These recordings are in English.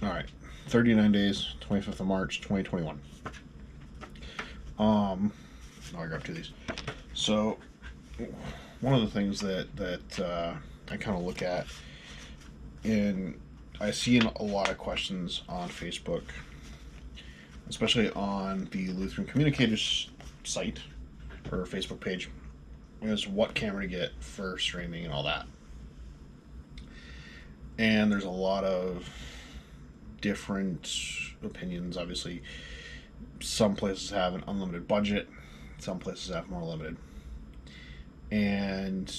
All right, 39 days, 25th of March, 2021. Oh, I grabbed two of these. So, one of the things that I kind of look at, and I see a lot of questions on Facebook, especially on the Lutheran Communicators site or Facebook page, is what camera to get for streaming and all that. And there's a lot of different opinions. Obviously, some places have an unlimited budget, some places have more limited. And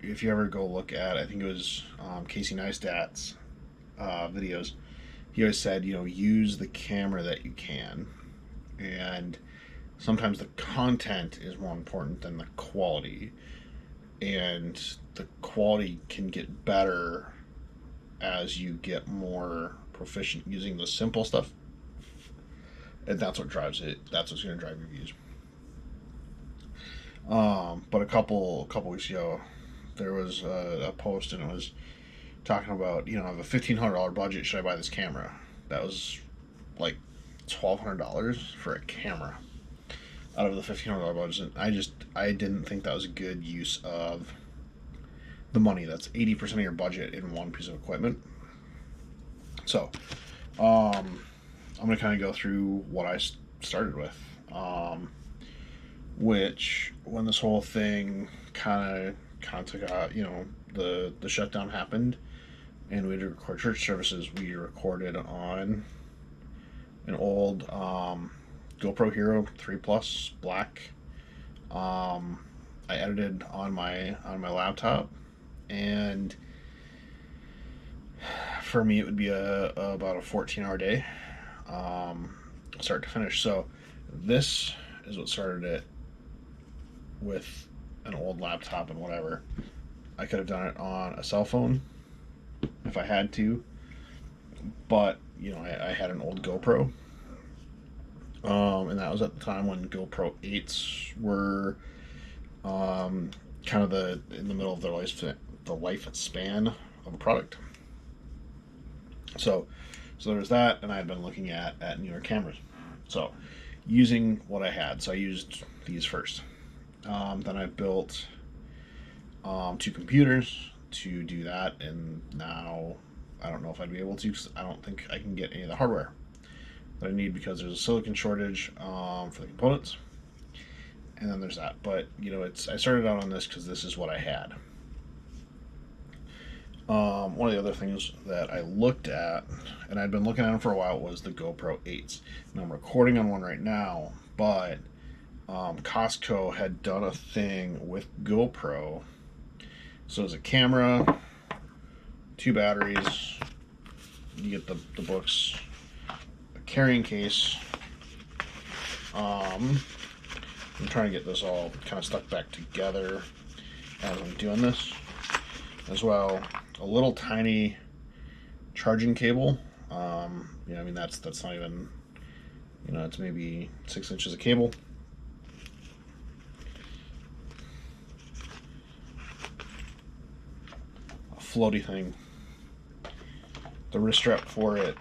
if you ever go look at, I think it was Casey Neistat's videos, he always said, use the camera that you can. And sometimes the content is more important than the quality. And the quality can get better as you get more proficient using the simple stuff. And that's what drives it. That's what's going to drive your views. But a couple weeks ago, there was a post, and it was talking about, I have a $1,500 budget. Should I buy this camera? That was like $1,200 for a camera out of the $1,500 budget. I didn't think that was a good use of the money. That's 80% of your budget in one piece of equipment. So, I'm gonna kind of go through what I started with. Which, when this whole thing kind of took out, the shutdown happened, and we had to record church services. We recorded on an old GoPro Hero 3 Plus Black. I edited on my laptop, and for me it would be about a 14-hour day, start to finish. So this is what started it with an old laptop and whatever. I could have done it on a cell phone if I had to, but I had an old GoPro, and that was at the time when GoPro 8s were kind of in the middle of their lifespan of a product. So there's that, and I had been looking at newer cameras. So using what I had, so I used these first. Then I built two computers to do that, and now I don't know if I'd be able to, because I don't think I can get any of the hardware that I need, because there's a silicon shortage for the components, and then there's that. But I started out on this because this is what I had. One of the other things that I looked at, and I'd been looking at them for a while, was the GoPro 8s. And I'm recording on one right now, but Costco had done a thing with GoPro. So it's a camera, two batteries, you get the books, a carrying case. I'm trying to get this all kind of stuck back together as I'm doing this. As well, a little tiny charging cable. That's not even, it's maybe 6 inches of cable. A floaty thing. The wrist strap for it.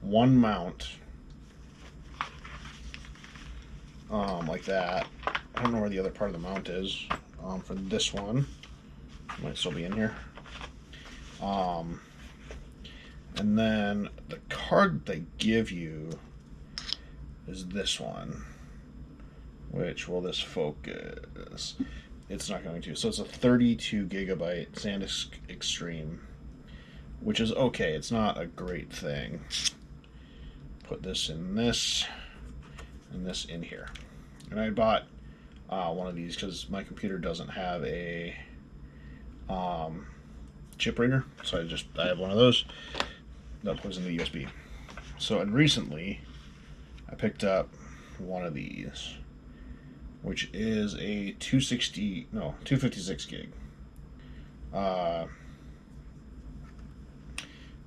One mount. Like that. I don't know where the other part of the mount is. For this one. It might still be in here. And then the card they give you is this one. Which, will this focus? It's not going to. So it's a 32 gigabyte SanDisk Extreme, which is okay. It's not a great thing. Put this in this, and this in here. And I bought one of these because my computer doesn't have a chip reader, so I have one of those that plugs into the USB. So, and recently I picked up one of these, which is a 256 gig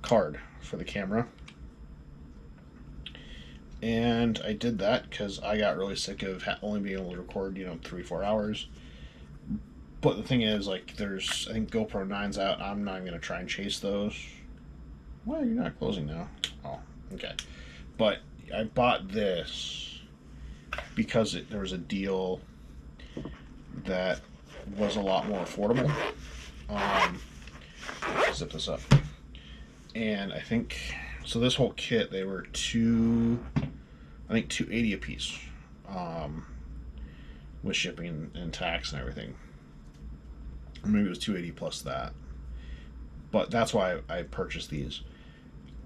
card for the camera. And I did that because I got really sick of only being able to record 3-4 hours. But the thing is, I think GoPro 9's out. I'm not even going to try and chase those. Why are you not closing now? Oh, okay. But I bought this because there was a deal that was a lot more affordable. Um, Zip this up. And I think so. This whole kit, they were I think 280 a piece, um, with shipping and tax and everything. Or maybe it was 280 plus that. But that's why I purchased these.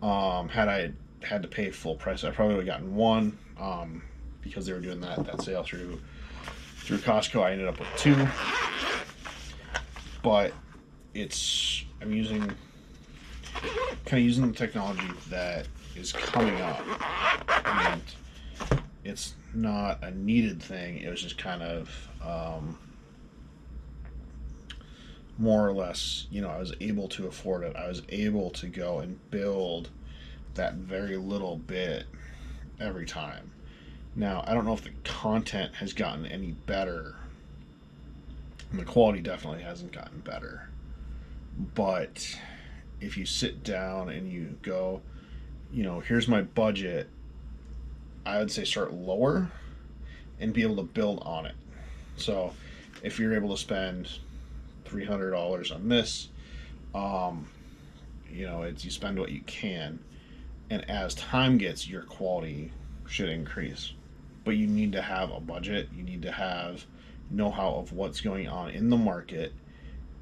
Had I had to pay full price, I probably would have gotten one. Because they were doing that sale through Costco, I ended up with two. But I'm using the technology that is coming up, and it's not a needed thing. It was just kind of more or less, I was able to afford it. I was able to go and build that very little bit every time. Now, I don't know if the content has gotten any better, and the quality definitely hasn't gotten better. But if you sit down and you go, here's my budget, I would say start lower and be able to build on it. So if you're able to spend $300 on this, it's you spend what you can, and as time gets, your quality should increase. But you need to have a budget. You need to have know-how of what's going on in the market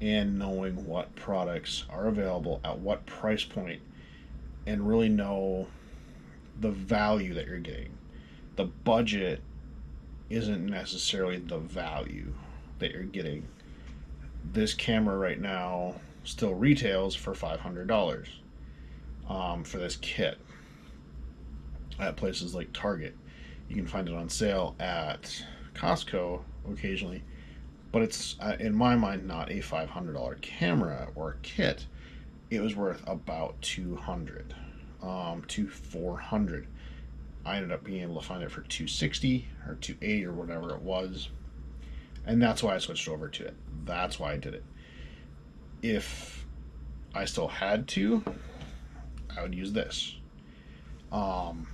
and knowing what products are available at what price point, and really know the value that you're getting. The budget isn't necessarily the value that you're getting. This camera right now still retails for $500, for this kit at places like Target. You can find it on sale at Costco occasionally, but it's, in my mind, not a $500 camera or kit. It was worth about $200 to $400. I ended up being able to find it for $260 or $280 or whatever it was, and that's why I switched over to it. That's why I did it. If I still had to, I would use this. And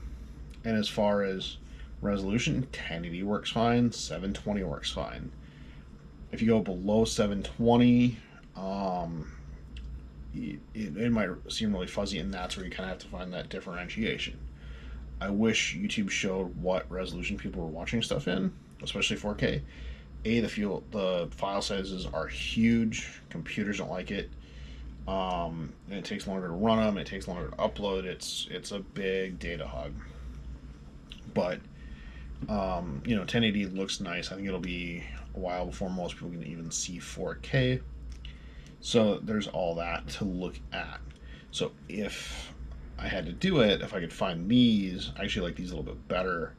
as far as resolution, 1080 works fine, 720 works fine. If you go below 720, it might seem really fuzzy, and that's where you kind of have to find that differentiation. I wish YouTube showed what resolution people were watching stuff in, especially 4K. The file sizes are huge. Computers don't like it. And it takes longer to run them. It takes longer to upload. It's a big data hog. But 1080 looks nice. I think it'll be a while before most people can even see 4K. So there's all that to look at. So if I had to do it, if I could find these, I actually like these a little bit better.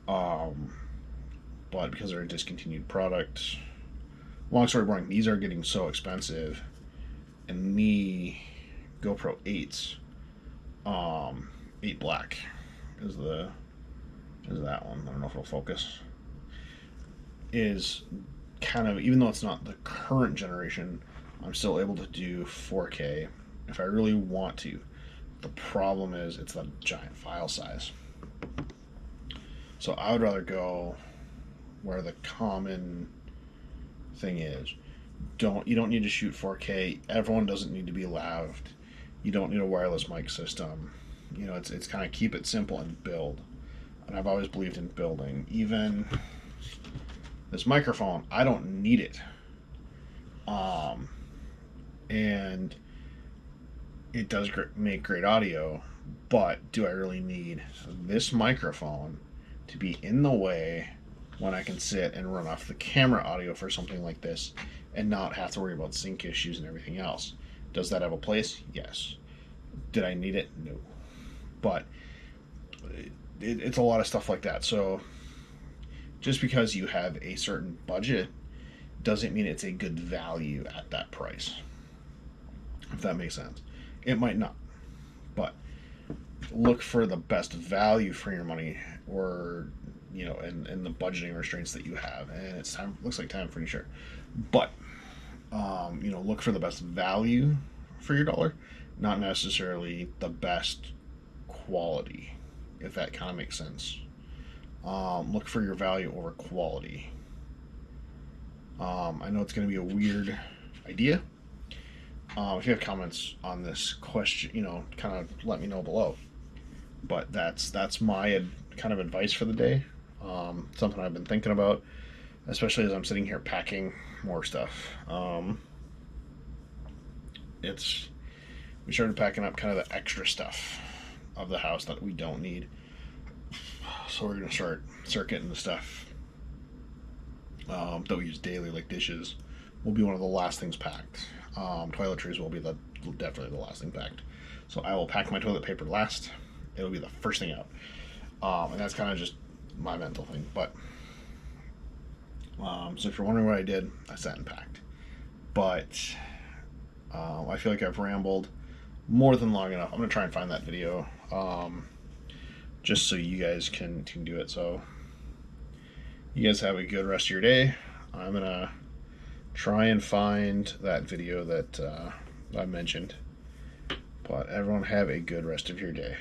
But because they're a discontinued product, long story boring, these are getting so expensive. And the GoPro 8s, 8 Black is that one. I don't know if it'll focus. Is kind of, even though it's not the current generation, I'm still able to do 4K if I really want to. The problem is it's a giant file size. So I would rather go where the common thing is. You don't need to shoot 4K. Everyone doesn't need to be laved. You don't need a wireless mic system. It's kind of keep it simple and build. And I've always believed in building. Even this microphone, I don't need it. And it does make great audio, but do I really need this microphone to be in the way when I can sit and run off the camera audio for something like this and not have to worry about sync issues and everything else? Does that have a place? Yes. Did I need it? No. But it's a lot of stuff like that. So just because you have a certain budget doesn't mean it's a good value at that price, if that makes sense. It might not, but look for the best value for your money, or and the budgeting restraints that you have. And it's time. Looks like time for sure, but look for the best value for your dollar, not necessarily the best quality, if that kind of makes sense. Look for your value over quality. I know it's going to be a weird idea. If you have comments on this question, kind of let me know below. But that's my kind of advice for the day. Something I've been thinking about, especially as I'm sitting here packing more stuff. We started packing up kind of the extra stuff of the house that we don't need. So we're gonna start getting the stuff that we use daily, like dishes, will be one of the last things packed. Toiletries will be definitely the last thing packed. So I will pack my toilet paper last. It'll be the first thing out, and that's kind of just my mental thing. But so if you're wondering what I did, I sat and packed. But I feel like I've rambled more than long enough. I'm gonna try and find that video, just so you guys can do it. So you guys have a good rest of your day. I'm gonna try and find that video that I mentioned. But everyone have a good rest of your day.